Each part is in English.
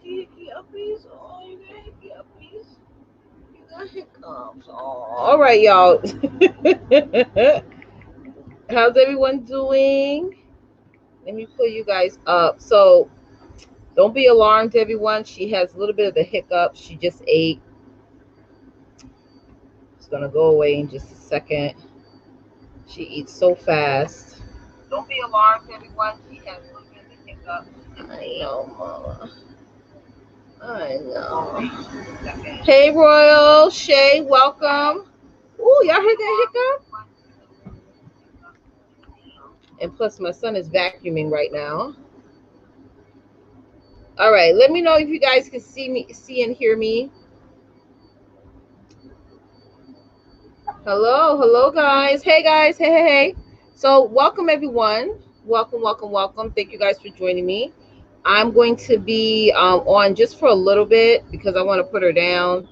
Hickey uppies. Oh, you got hickey uppies. You got hiccups. Oh, all right, y'all. How's everyone doing? Let me pull you guys up. So don't be alarmed, everyone. She has a little bit of the hiccups. She just ate. It's gonna go away in just a second. She eats so fast. Don't be alarmed, everyone. She has a little bit of the hiccups. I know, Mama. I know. Hey, Royal, Shay, welcome. Ooh, y'all heard that hiccup? And plus, my son is vacuuming right now. All right, let me know if you guys can see and hear me. Hello, guys. Hey, guys. Hey. So, welcome, everyone. Welcome. Thank you guys for joining me. I'm going to be on just for a little bit because I want to put her down.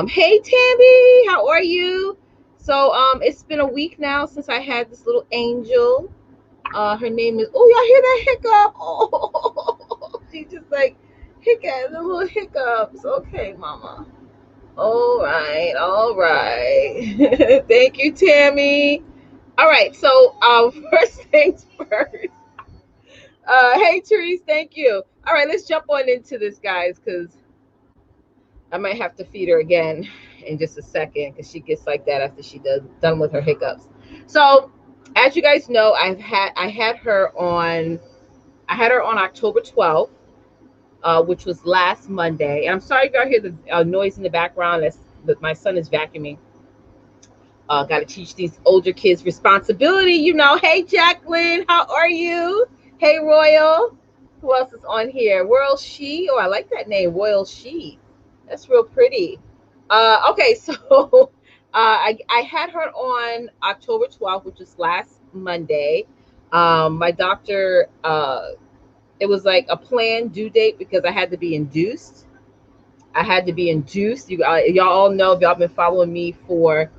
Hey, Tammy, how are you? So, it's been a week now since I had this little angel. Her name is. Oh, y'all hear that hiccup? Oh, she just like hiccup, the little hiccups. Okay, Mama. All right. Thank you, Tammy. All right, so first things first. Hey, Therese, thank you. All right, let's jump on into this, guys, because I might have to feed her again in just a second because she gets like that after she done with her hiccups. So, as you guys know, I had her on October 12th, which was last Monday. And I'm sorry if y'all hear the noise in the background. But my son is vacuuming. Got to teach these older kids responsibility, you know. Hey, Jacqueline, how are you? Hey, Royal. Who else is on here? Royal She. Oh, I like that name, Royal She. That's real pretty. Okay, so I had her on October 12th, which was last Monday. My doctor, it was like a planned due date because I had to be induced. Y'all all know, if y'all been following me for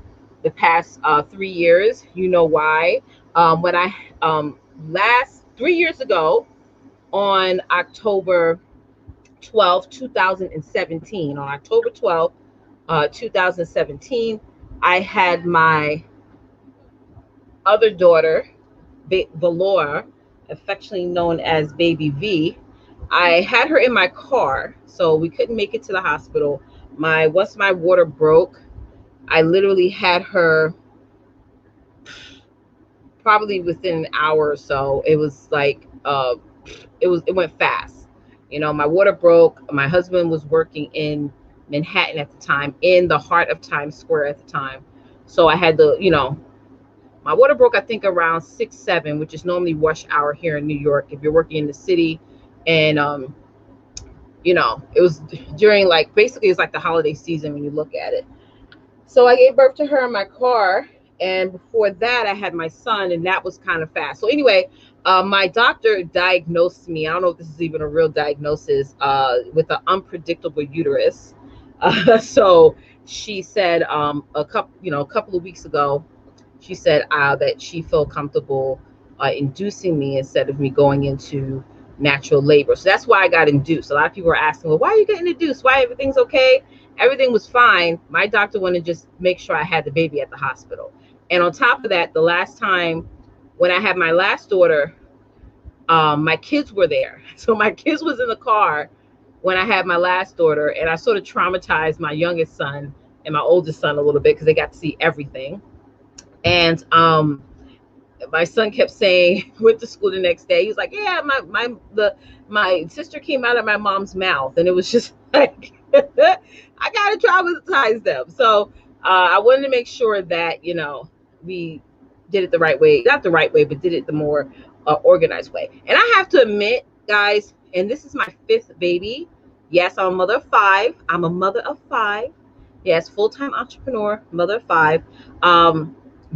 the past 3 years, you know why. When I last 3 years ago, on October 12th, 2017, on October 12th, 2017, I had my other daughter, Valora, affectionately known as Baby V. I had her in my car, so we couldn't make it to the hospital. Once my water broke, I literally had her probably within an hour or so. It was like it went fast. You know, my water broke. My husband was working in Manhattan at the time, in the heart of Times Square at the time. So I had to, my water broke, I think around 6-7, which is normally rush hour here in New York if you're working in the city. And it was during, like, basically it's like the holiday season when you look at it. So I gave birth to her in my car, and before that I had my son, and that was kind of fast. So anyway, my doctor diagnosed me, I don't know if this is even a real diagnosis, with an unpredictable uterus. So she said a couple of weeks ago, she said that she felt comfortable inducing me instead of me going into natural labor. So that's why I got induced. A lot of people are asking, well, why are you getting induced? Why everything's okay? Everything was fine. My doctor wanted to just make sure I had the baby at the hospital. And on top of that, the last time when I had my last daughter, my kids were there. So my kids was in the car when I had my last daughter, and I sort of traumatized my youngest son and my oldest son a little bit because they got to see everything. And my son kept saying, went to school the next day, he was like, yeah, my sister came out of my mom's mouth. And it was just like, I gotta traumatize them. So I wanted to make sure that we did it the right way, not the right way, but did it the more organized way. And I have to admit, guys, and this is my 5th baby. Yes, I'm a mother of 5. I'm a mother of 5. Yes, full-time entrepreneur, mother of 5.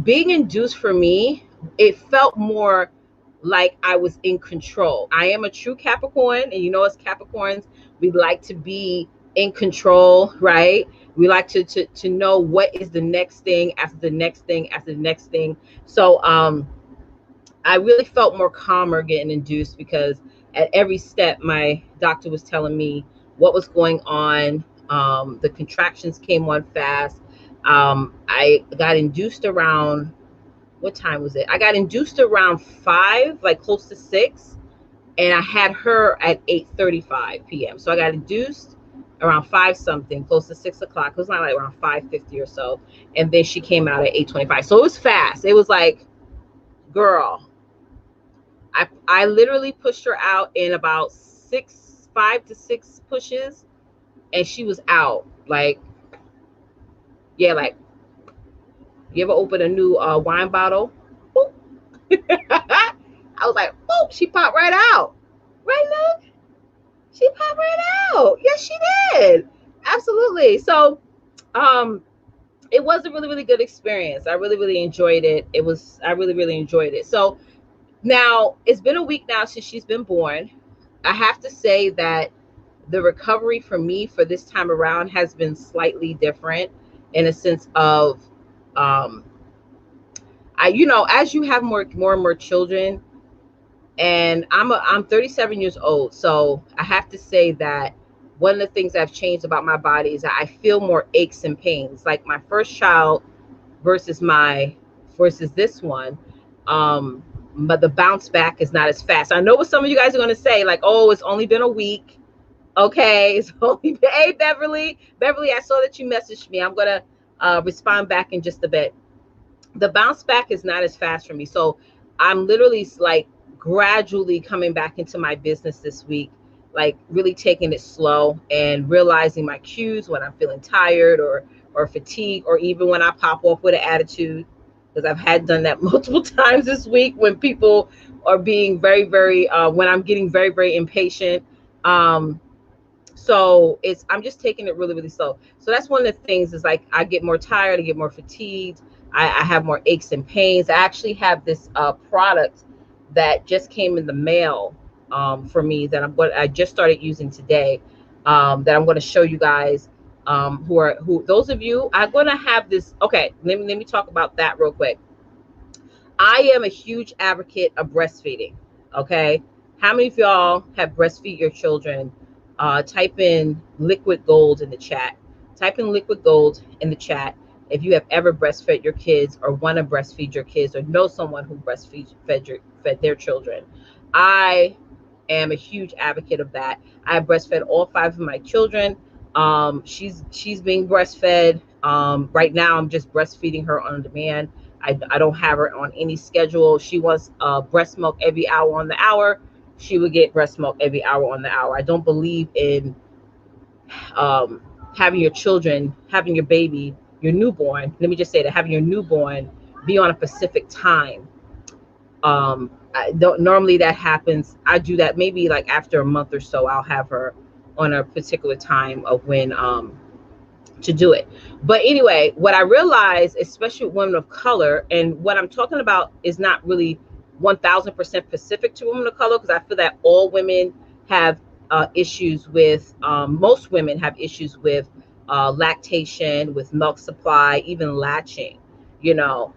Being induced for me, it felt more like I was in control. I am a true Capricorn, and as Capricorns, we like to be in control, right? We like to know what is the next thing after the next thing after the next thing. So I really felt more calmer getting induced, because at every step my doctor was telling me what was going on. The contractions came on fast. I got induced around, what time was it? I got induced around 5, like close to 6, and I had her at 8:35 p.m. So I got induced around 5 something, close to 6 o'clock. It was not like around 5:50 or so, and then she came out at 8:25. So it was fast. It was like, girl, I literally pushed her out in about 5 to 6 pushes, and she was out. Like, yeah, like, you ever open a new wine bottle? I was like, oh, she popped right out. Right, look, she popped right out. Yes, she did. Absolutely. So, it was a really, really good experience. I really, really enjoyed it. I really, really enjoyed it. So now it's been a week now since she's been born. I have to say that the recovery for me for this time around has been slightly different, in a sense of, um, as you have more and more children, and I'm 37 years old, so I have to say that one of the things I've changed about my body is that I feel more aches and pains. Like my first child versus this one, um, but the bounce back is not as fast. I know what some of you guys are going to say, like, oh, it's only been a week. Okay, it's only been, hey, Beverly, I saw that you messaged me. I'm gonna respond back in just a bit. The bounce back is not as fast for me. So I'm literally like gradually coming back into my business this week, like really taking it slow and realizing my cues when I'm feeling tired or fatigued, or even when I pop off with an attitude, because I've had done that multiple times this week when people are being very, very, when I'm getting very, very impatient. So I'm just taking it really, really slow. So that's one of the things, is like I get more tired, I get more fatigued, I have more aches and pains. I actually have this product that just came in the mail for me that I just started using today, that I'm going to show you guys, who those of you, I'm going to have this. Okay, let me talk about that real quick. I am a huge advocate of breastfeeding. Okay. How many of y'all have breastfeed your children? Type in liquid gold in the chat. Type in liquid gold in the chat if you have ever breastfed your kids, or want to breastfeed your kids, or know someone who fed their children. I am a huge advocate of that. I breastfed all 5 of my children. She's being breastfed. Right now, I'm just breastfeeding her on demand. I don't have her on any schedule. She wants breast milk every hour on the hour. She would get breast milk every hour on the hour. I don't believe in having your baby, your newborn. Let me just say that, having your newborn be on a specific time. I don't normally that happens. I do that maybe like after a month or so. I'll have her on a particular time of when to do it. But anyway, what I realized, especially with women of color, and what I'm talking about is not really 1000% specific to women of color, because I feel that all women have issues with, most women have issues with lactation, with milk supply, even latching, you know.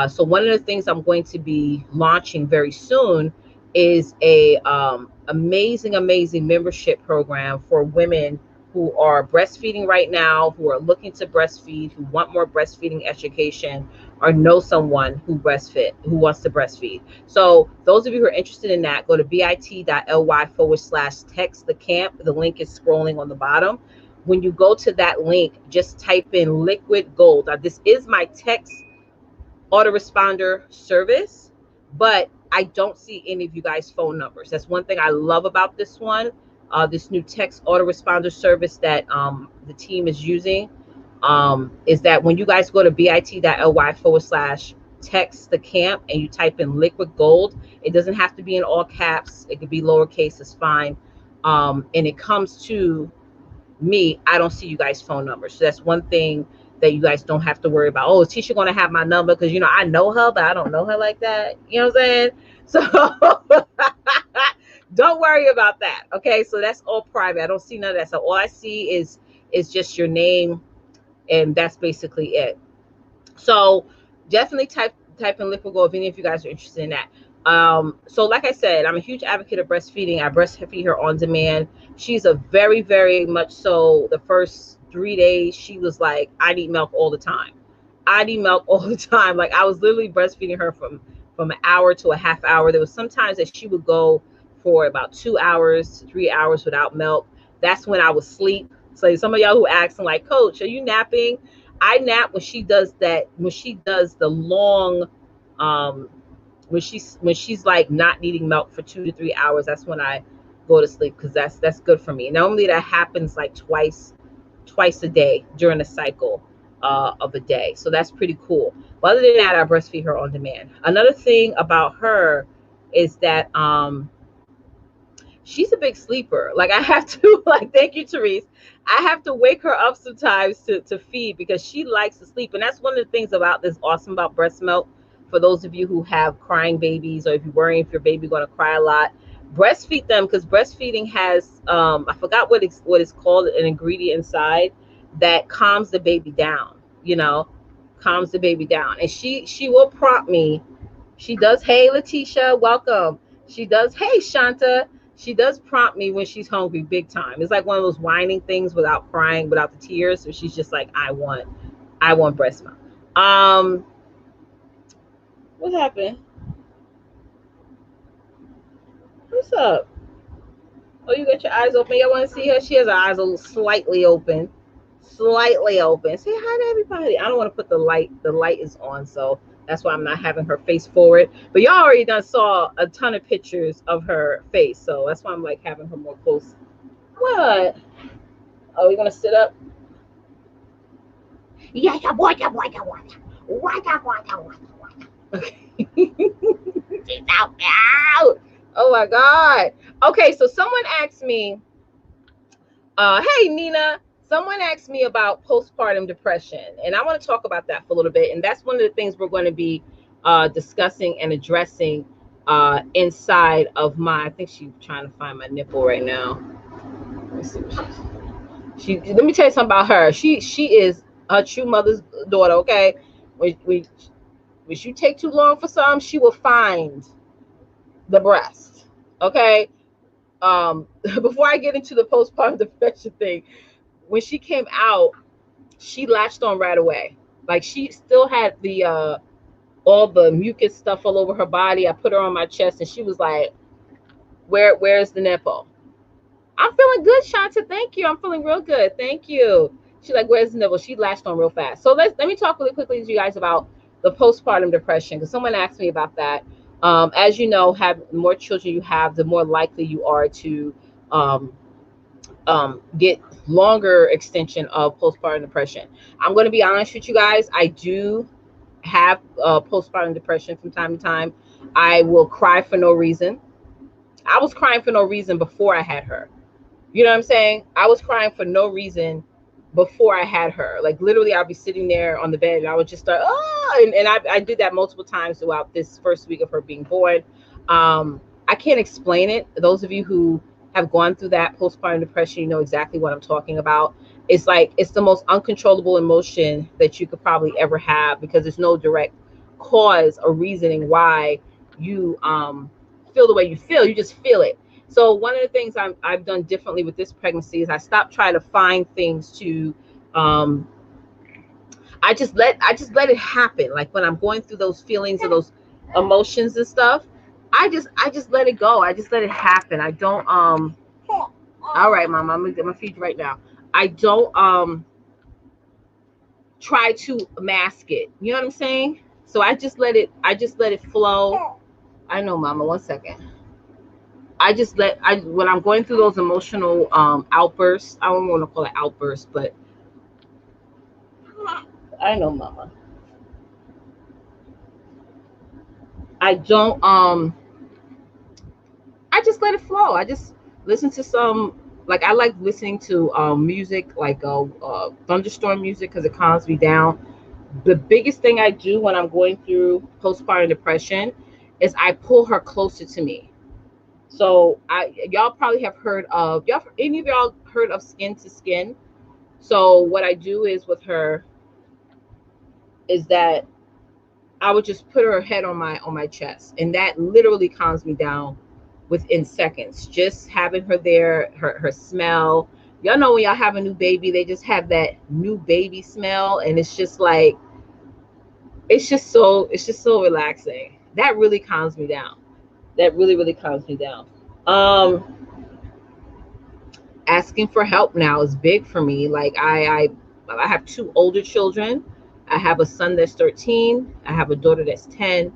So one of the things I'm going to be launching very soon is a amazing membership program for women who are breastfeeding right now, who are looking to breastfeed, who want more breastfeeding education, or know someone who wants to breastfeed. So those of you who are interested in that, go to bit.ly/text the camp. The link is scrolling on the bottom. When you go to that link, just type in liquid gold. Now, this is my text autoresponder service, but I don't see any of you guys' phone numbers. That's one thing I love about this one, this new text autoresponder service that the team is using, is that when you guys go to bit.ly/text the camp and you type in liquid gold, it doesn't have to be in all caps. It could be lowercase, it's fine. And it comes to me, I don't see you guys' phone numbers. So that's one thing that you guys don't have to worry about. Oh, is Tisha going to have my number? Because, you know, I know her, but I don't know her like that. You know what I'm saying? So don't worry about that. Okay. So that's all private. I don't see none of that. So all I see is just your name, and that's basically it. So definitely type in liquid gold if any of you guys are interested in that. So like I said, I'm a huge advocate of breastfeeding. I breastfeed her on demand. She's a very, very much so. The first 3 days, she was like, I need milk all the time. I need milk all the time. Like I was literally breastfeeding her from an hour to a half hour. There was sometimes that she would go for about 2 hours, 3 hours without milk. That's when I would sleep. So some of y'all who asking like, Coach, are you napping? I nap when she does that. When she does the long, um, when she's like not needing milk for 2 to 3 hours, that's when I go to sleep, because that's good for me. Normally that happens like twice a day during the cycle of a day, so that's pretty cool. But other than that, I breastfeed her on demand. Another thing about her is that she's a big sleeper. Like I have to like, thank you, Therese. I have to wake her up sometimes to feed, because she likes to sleep. And that's one of the things about this awesome about breast milk. For those of you who have crying babies, or if you're worrying if your baby going to cry a lot, breastfeed them, because breastfeeding has I forgot what it's called, an ingredient inside that calms the baby down. You know, calms the baby down, and she will prompt me. She does. Hey, Letitia, welcome. She does. Hey, Shanta. She does prompt me when she's hungry, big time. It's like one of those whining things without crying, without the tears. So she's just like, I want breast milk. What happened? What's up? Oh, you got your eyes open. Y'all want to see her? She has her eyes a little slightly open. Slightly open. Say hi to everybody. I don't want to put the light. The light is on, so that's why I'm not having her face forward. But y'all already done saw a ton of pictures of her face, so that's why I'm like having her more close. What? Oh, you gonna sit up? Yes, water. Okay. She's out. Oh my God. Okay, so someone asked me, hey Nina, someone asked me about postpartum depression, and I want to talk about that for a little bit. And that's one of the things we're going to be discussing and addressing inside of my, I think she's trying to find my nipple right now. Let's see what let me tell you something about her. She is a true mother's daughter, okay? When you take too long for some, she will find the breast, okay? Before I get into the postpartum depression thing, when she came out, she latched on right away. Like she still had the all the mucus stuff all over her body. I put her on my chest and she was like, where's the nipple? I'm feeling good, Shanta. Thank you. I'm feeling real good. Thank you. She's like, where's the nipple? She latched on real fast. So let me talk really quickly to you guys about the postpartum depression, because someone asked me about that. As you know, have the more children you have, the more likely you are to um, get longer extension of postpartum depression. I'm going to be honest with you guys. I do have postpartum depression from time to time. I will cry for no reason. I was crying for no reason before I had her. You know what I'm saying? I was crying for no reason before I had her. Like literally, I'll be sitting there on the bed and I would just start, oh, and I did that multiple times throughout this first week of her being born. I can't explain it. Those of you who have gone through that postpartum depression, you know exactly what I'm talking about. It's like it's the most uncontrollable emotion that you could probably ever have, because there's no direct cause or reasoning why you feel the way you feel. You just feel it. So one of the things I've done differently with this pregnancy is I stopped trying to find things to, I just let it happen. Like when I'm going through those feelings or those emotions and stuff, I just let it go. I just let it happen. I don't all right, Mama, I'm gonna feed you right now. I don't try to mask it. You know what I'm saying? So I just let it flow. I know, Mama, 1 second. When I'm going through those emotional outbursts, I don't want to call it outbursts, but I know, Mama. I don't I just let it flow. I just listen to some, like I like listening to music, like thunderstorm music, because it calms me down. The biggest thing I do when I'm going through postpartum depression is I pull her closer to me. So y'all probably have heard of, any of y'all heard of skin to skin? So what I do is with her is that I would just put her head on my chest, and that literally calms me down within seconds. Just having her there, her smell. Y'all know when y'all have a new baby, they just have that new baby smell, and it's just like it's just so relaxing. That really calms me down. That really calms me down. Um, Asking for help now is big for me. Like I have two older children. I have a son that's 13. I have a daughter that's 10.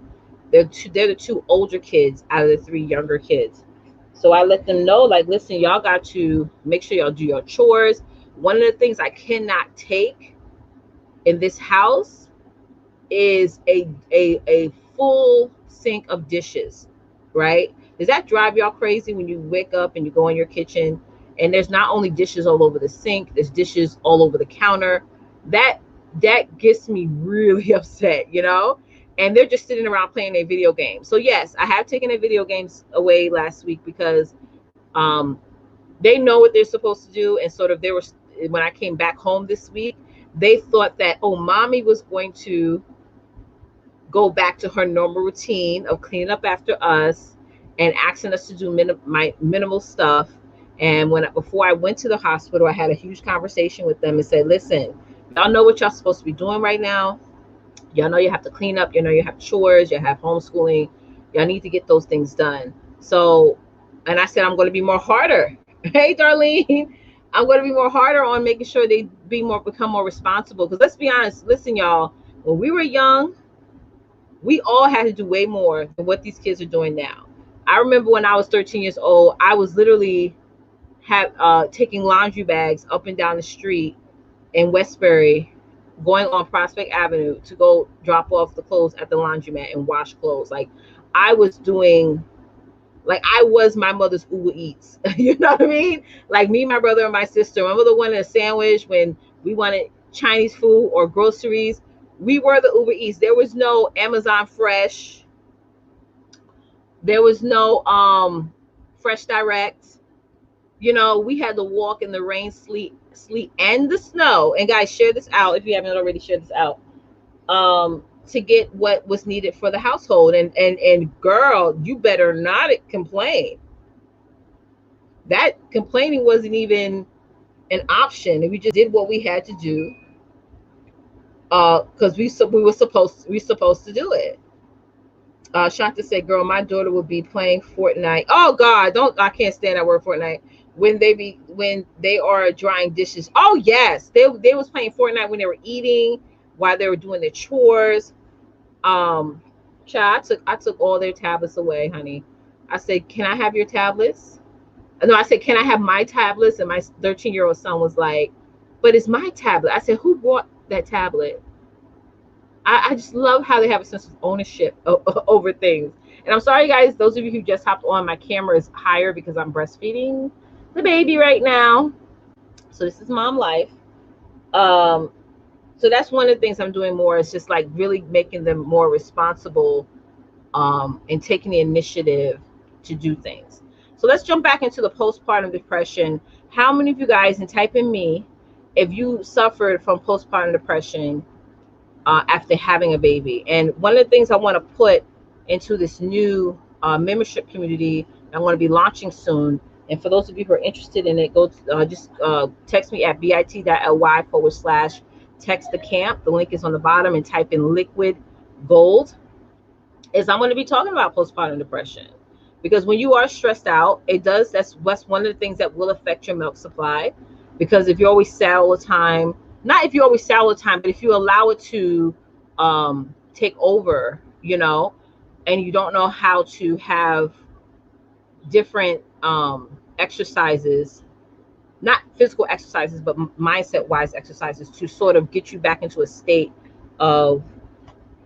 They're the two older kids out of the three younger kids. So I let them know, like, listen, y'all got to make sure y'all do your chores. One of the things I cannot take in this house is a full sink of dishes, right? Does that drive y'all crazy when you wake up and you go in your kitchen and there's not only dishes all over the sink, there's dishes all over the counter? That that gets me really upset, you know? And they're just sitting around playing their video games. So yes, I have taken their video games away last week because they know what they're supposed to do, and sort of they were when I came back home this week, they thought that, oh, mommy was going to go back to her normal routine of cleaning up after us and asking us to do my minimal stuff. And before I went to the hospital, I had a huge conversation with them and said, listen, y'all know what y'all supposed to be doing right now. Y'all know you have to clean up, you know, you have chores, you have homeschooling. Y'all need to get those things done. So, and I said, I'm going to be more harder. Hey, Darlene, I'm going to be more harder on making sure they become more responsible. Because let's be honest, listen, y'all, when we were young, we all had to do way more than what these kids are doing now. I remember when I was 13 years old, I was literally taking laundry bags up and down the street in Westbury, going on Prospect Avenue to go drop off the clothes at the laundromat and wash clothes. Like I was doing, like I was my mother's Uber Eats. You know what I mean? Like me, my brother, and my sister. My mother wanted a sandwich when we wanted Chinese food or groceries. We were the Uber Eats. There was no Amazon Fresh. There was no Fresh Direct. You know, we had to walk in the rain, sleet, and the snow. And guys, share this out if you haven't already shared this out. To get what was needed for the household. And girl, you better not complain. That complaining wasn't even an option. If we just did what we had to do, because we supposed to do it. Shanta said, "Girl, my daughter will be playing Fortnite. Oh God, I can't stand that word Fortnite. When they are drying dishes. Oh yes, they was playing Fortnite when they were eating, while they were doing their chores. Child, I took all their tablets away, honey. I said, can I have your tablets? No, I said, can I have my tablets? And my 13-year-old son was like, but it's my tablet. I said, who bought that tablet? I just love how they have a sense of ownership over things. And I'm sorry, guys, those of you who just hopped on, my camera is higher because I'm breastfeeding the baby right now. So this is mom life. So that's one of the things I'm doing more. Is just like really making them more responsible and taking the initiative to do things. So let's jump back into the postpartum depression. How many of you guys, and type in me, if you suffered from postpartum depression after having a baby? And one of the things I want to put into this new membership community I'm going to be launching soon. And for those of you who are interested in it, go just text me at bit.ly/text the camp. The link is on the bottom, and type in liquid gold. Is I'm going to be talking about postpartum depression, because when you are stressed out, that's one of the things that will affect your milk supply. Because if you're always sad all the time, not if you're always sad all the time, but if you allow it to take over, you know, and you don't know how to have different exercises, not physical exercises, but mindset wise exercises to sort of get you back into a state of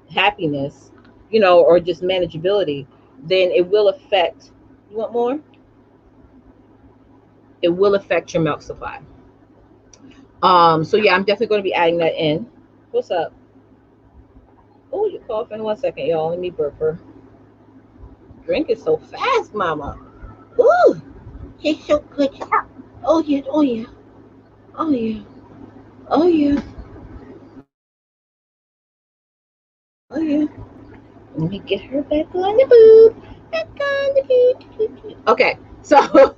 happiness, you know, or just manageability, then it will affect, you want more? It will affect your milk supply. So yeah, I'm definitely going to be adding that in. What's up? Oh, you're coughing. 1 second, y'all. Let me burp her. Drink it so fast, mama. Ooh, it's so good. Oh yeah, oh yeah, oh yeah, oh yeah, oh yeah. Let me get her back on the boob. Back on the boob. Okay, so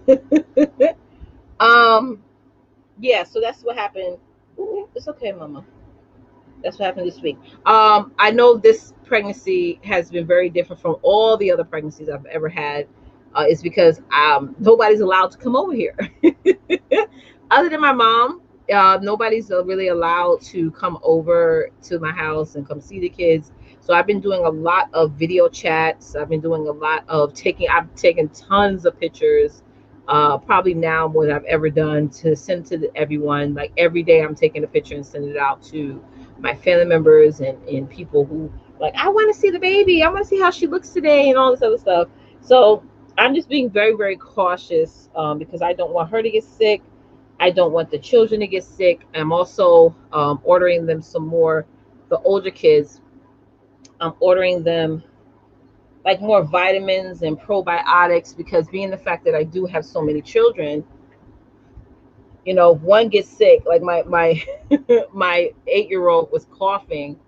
yeah, so that's what happened. Ooh, it's okay, Mama. That's what happened this week. I know this pregnancy has been very different from all the other pregnancies I've ever had. It's because nobody's allowed to come over here. Other than my mom, nobody's really allowed to come over to my house and come see the kids. So I've been doing a lot of video chats. I've been doing a lot of I've taken tons of pictures, probably now more than I've ever done, to send to everyone. Like every day I'm taking a picture and sending it out to my family members and people who, like, I want to see the baby. I want to see how she looks today and all this other stuff. So I'm just being very, very cautious, because I don't want her to get sick. I don't want the children to get sick. I'm also ordering them some more, the older kids. I'm ordering them like more vitamins and probiotics, because being the fact that I do have so many children, if one gets sick, like my my 8-year-old was coughing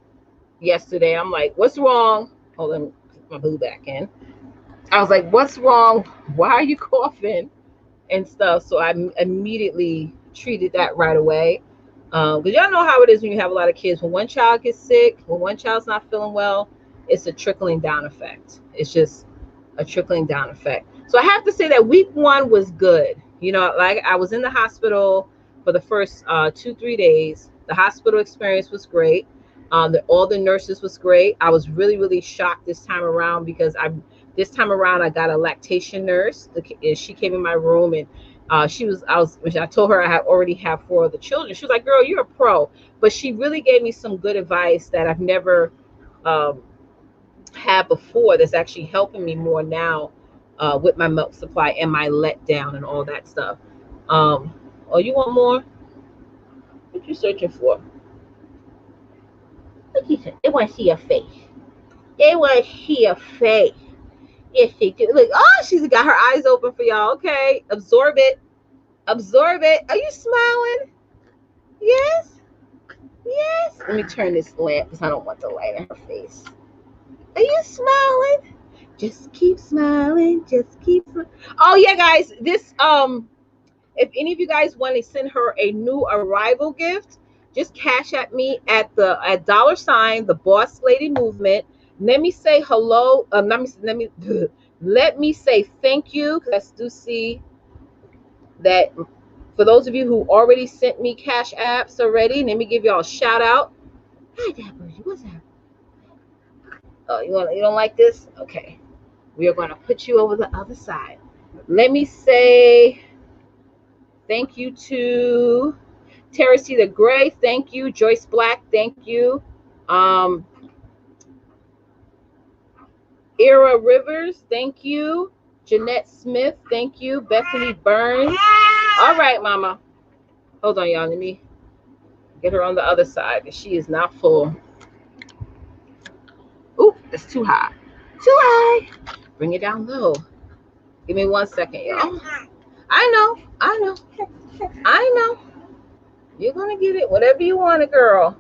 yesterday. I'm like, what's wrong? Hold on, put my boo back in. I was like, what's wrong? Why are you coughing and stuff? So I immediately treated that right away. Because y'all know how it is when you have a lot of kids. When one child gets sick, when one child's not feeling well, it's a trickling down effect. It's just a trickling down effect. So I have to say that week 1 was good. Like, I was in the hospital for the first 2-3 days. The hospital experience was great. All the nurses was great. I was really, really shocked this time around, because I got a lactation nurse. She came in my room, and I told her I already have 4 of the children. She was like, girl, you're a pro. But she really gave me some good advice that I've never had before, that's actually helping me more now, with my milk supply and my letdown and all that stuff. Oh, you want more? What you searching for? What you say? They want to see your face. They want to see your face. Yes, they do. Look, oh, she's got her eyes open for y'all. Okay, absorb it. Absorb it. Are you smiling? Yes. Yes. Let me turn this lamp, because I don't want the light in her face. Are you smiling? Just keep smiling. Just keep. Oh yeah, guys. This if any of you guys want to send her a new arrival gift, just cash at me at $ the Boss Lady Movement. Let me say hello. Let me say thank you, because I do see that for those of you who already sent me cash apps already. Let me give y'all a shout out. Hi, Deborah. What's that? Oh, you don't like this? Okay. We are going to put you over the other side. Let me say thank you to Terry C. the Gray. Thank you. Joyce Black. Thank you. Ira Rivers. Thank you. Jeanette Smith. Thank you. Bethany Burns. All right, Mama. Hold on, y'all. Let me get her on the other side, because she is not full. Oop, it's too high. Too high. Bring it down low. Give me 1 second, y'all. I know. I know. You're going to get it. Whatever you want, girl.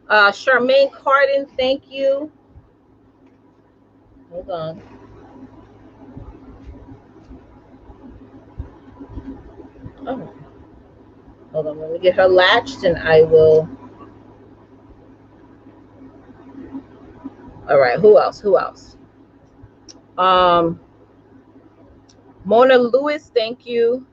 Charmaine Cardin, thank you. Hold on. Oh. Hold on. Let me get her latched, and I will. All right. Who else? Mona Lewis, thank you.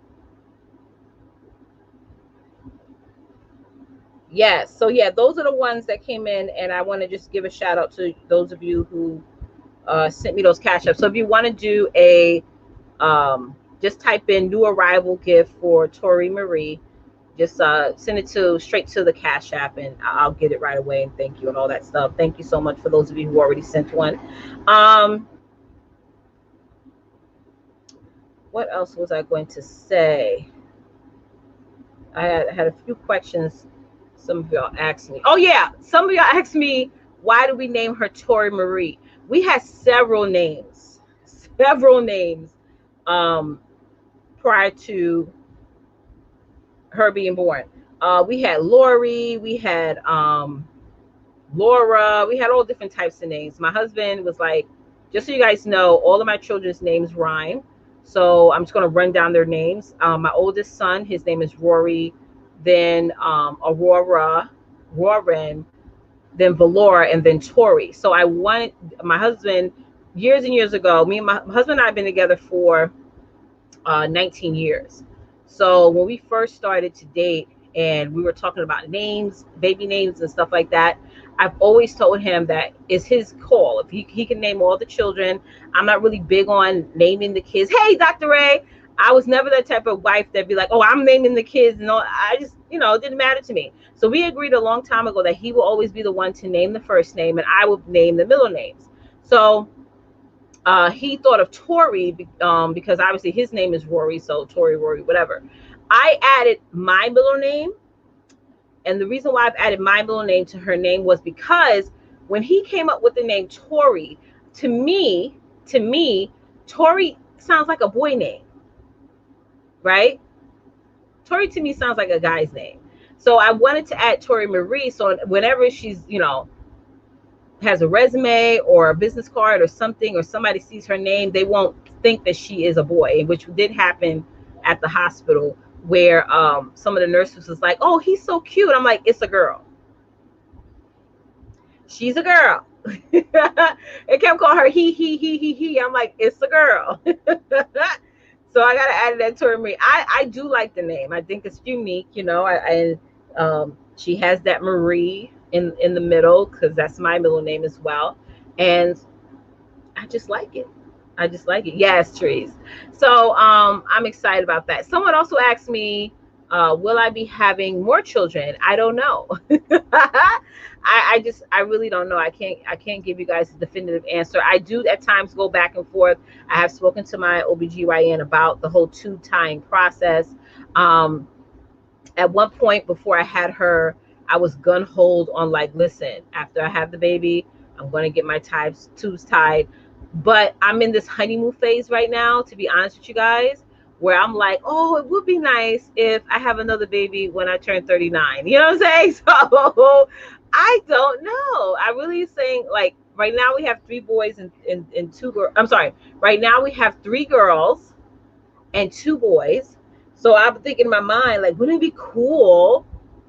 Yes. So yeah, those are the ones that came in, and I want to just give a shout out to those of you who sent me those cash apps. So if you want to do a just type in new arrival gift for Tory Marie, just send it straight to the cash app, and I'll get it right away, and thank you and all that stuff. Thank you so much for those of you who already sent one. What else was I going to say? I had a few questions. Some of y'all asked me. Oh yeah, some of y'all asked me, why do we name her Tory Marie? We had several names prior to her being born. We had Lori, we had Laura. We had all different types of names. My husband was like, just so you guys know, all of my children's names rhyme. So I'm just going to run down their names. My oldest son, his name is Rory, then Aurora, Warren, then Valora, and then Tory. So I wanted my husband years and years ago. Me and my husband and I have been together for 19 years. So when we first started to date and we were talking about names, baby names and stuff like that, I've always told him that it's his call. If he can name all the children, I'm not really big on naming the kids. Hey, Dr. Ray. I was never that type of wife that'd be like, oh, I'm naming the kids. No, I just, it didn't matter to me. So we agreed a long time ago that he will always be the one to name the first name and I will name the middle names. So he thought of Tory because obviously his name is Rory, so Tory, Rory, whatever. I added my middle name, and the reason why I've added my middle name to her name was because when he came up with the name Tory, to me, Tory sounds like a boy name, right? Tory to me sounds like a guy's name. So I wanted to add Tory Marie, so whenever she's, has a resume or a business card or something, or somebody sees her name, they won't think that she is a boy, which did happen at the hospital where some of the nurses was like, oh, he's so cute. I'm like, it's a girl. She's a girl. It kept calling her he. I'm like, it's a girl. So I gotta add that to me. I do like the name. I think it's unique, she has that Marie in the middle because that's my middle name as well, and I just like it. Yes, trees. So I'm excited about that. Someone also asked me, will I be having more children? I don't know. I really don't know. I can't give you guys a definitive answer. I do at times go back and forth. I have spoken to my OBGYN about the whole tube tying process. At one point before I had her, I was gun hold on like, listen, after I have the baby, I'm going to get my tubes tied. But I'm in this honeymoon phase right now, to be honest with you guys, where I'm like, oh, it would be nice if I have another baby when I turn 39. You know what I'm saying? So I don't know. I really saying, like, right now we have 3 boys and 2 girls. I'm sorry. Right now we have 3 girls and 2 boys. So I'm thinking in my mind, like, wouldn't it be cool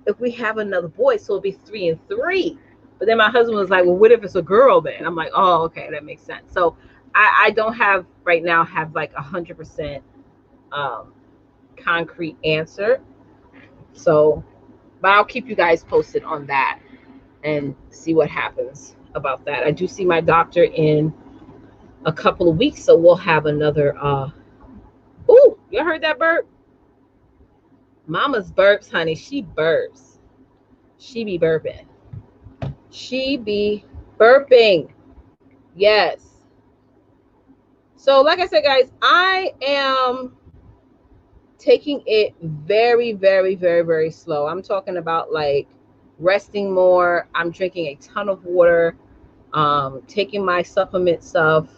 if we have another boy? So it'd be 3 and 3. But then my husband was like, well, what if it's a girl then? I'm like, oh, okay, that makes sense. So I don't have right now have like 100% concrete answer. So, but I'll keep you guys posted on that and see what happens about that. I do see my doctor in a couple of weeks, so we'll have another. Ooh, you heard that burp? Mama's burps, honey. She burps. She be burping. She be burping. Yes. So like I said, guys, I am taking it very, very, very, very slow. I'm talking about like resting more. I'm drinking a ton of water, taking my supplement stuff,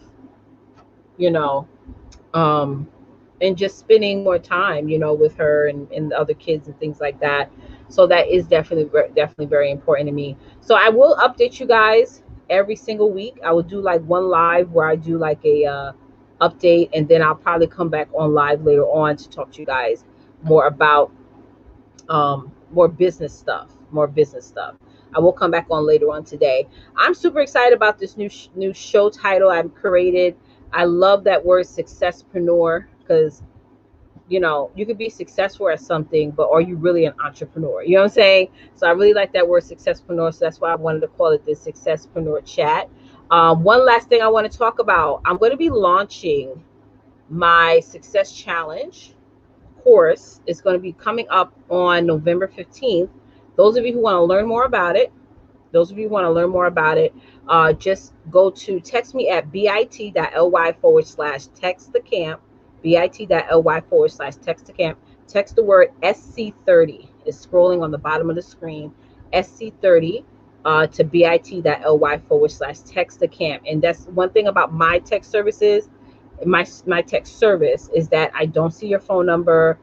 and just spending more time, with her and the other kids and things like that. So that is definitely very important to me. So I will update you guys every single week. I will do like one live where I do like a update, and then I'll probably come back on live later on to talk to you guys more about more business stuff. I will come back on later on today. I'm super excited about this new show title I've created. I love that word success-preneur, because you could be successful at something, but are you really an entrepreneur? You know what I'm saying? So I really like that word success-preneur. So that's why I wanted to call it the Success-preneur Chat. One last thing I want to talk about. I'm going to be launching my Success Challenge course. It's going to be coming up on November 15th. Those of you who want to learn more about it, just go to text me at bit.ly/text-the-camp, bit.ly/text-the-camp. Text the word SC30. It's scrolling on the bottom of the screen. SC30 to bit.ly/text-the-camp. And that's one thing about my text services. My text service is that I don't see your phone number.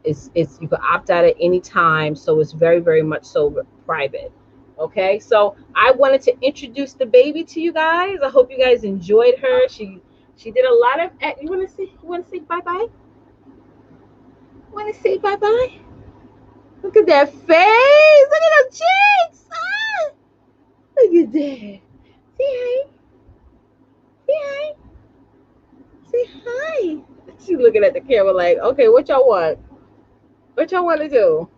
It's you can opt out at any time, so it's very, very much so private Okay, so I wanted to introduce the baby to you guys. I hope you guys enjoyed her. She did a lot of. You want to see? You want to say bye bye? Want to say bye bye? Look at that face. Look at them cheeks. Ah, look at that. Say hi. Say hi. Say hi. She's looking at the camera like, okay, what y'all want? What y'all want to do?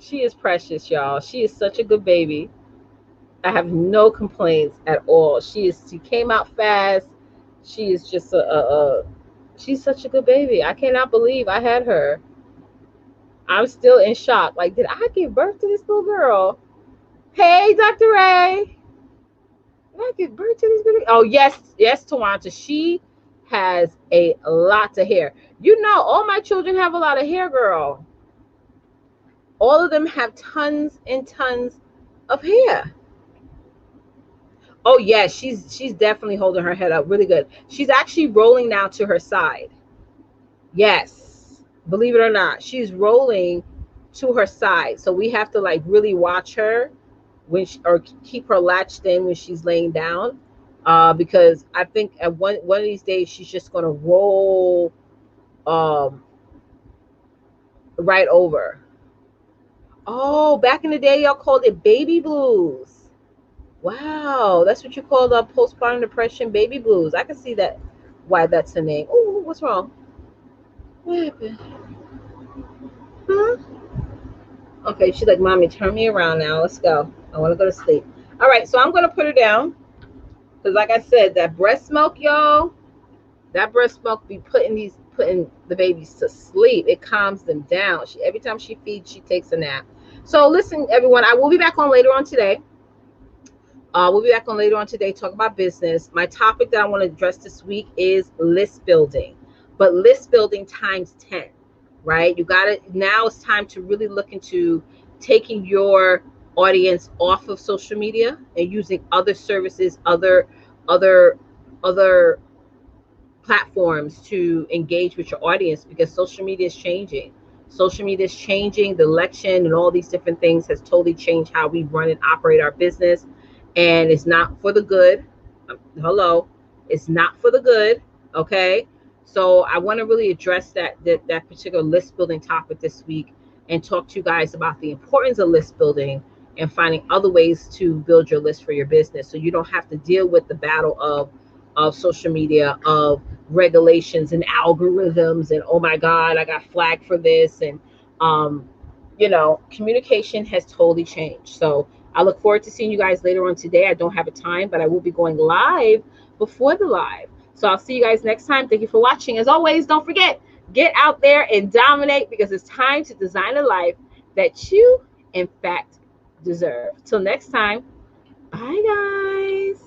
She is precious, y'all. She is such a good baby. I have no complaints at all. She came out fast. She is just she's such a good baby. I cannot believe I had her. I'm still in shock. Like, did I give birth to this little girl? Hey, Dr. Ray. Did I give birth to this baby? Oh, yes, yes, Tawanta. She has a lot of hair. You know, all my children have a lot of hair, girl. All of them have tons and tons of hair. Oh yeah, she's definitely holding her head up really good. She's actually rolling now to her side. Yes, believe it or not, she's rolling to her side. So we have to like really watch her or keep her latched in when she's laying down, because I think at one of these days she's just gonna roll um, right over. Oh, back in the day, y'all called it baby blues. Wow, that's what you call the postpartum depression, baby blues. I can see that why that's the name. Oh, what's wrong? What happened? Huh? Okay, she's like, Mommy, turn me around now. Let's go. I want to go to sleep. All right, so I'm gonna put her down because, like I said, that breast milk, y'all, that breast milk be putting the babies to sleep. It calms them down. Every time she feeds, she takes a nap. So listen, everyone, I will be back on later on today. We'll be back on later on today, talk about business. My topic that I want to address this week is list building, but list building times 10, right? You got it. Now it's time to really look into taking your audience off of social media and using other services, other platforms to engage with your audience, because social media is changing. Social media is changing. The election and all these different things has totally changed how we run and operate our business, and it's not for the good. Hello, it's not for the good. Okay, so I want to really address that particular list building topic this week and talk to you guys about the importance of list building and finding other ways to build your list for your business, so you don't have to deal with the battle of social media, of regulations and algorithms, and oh my God, I got flagged for this. And communication has totally changed. So I look forward to seeing you guys later on today. I don't have a time, but I will be going live before the live. So I'll see you guys next time. Thank you for watching. As always, don't forget, get out there and dominate, because it's time to design a life that you, in fact, deserve. Till next time, bye guys.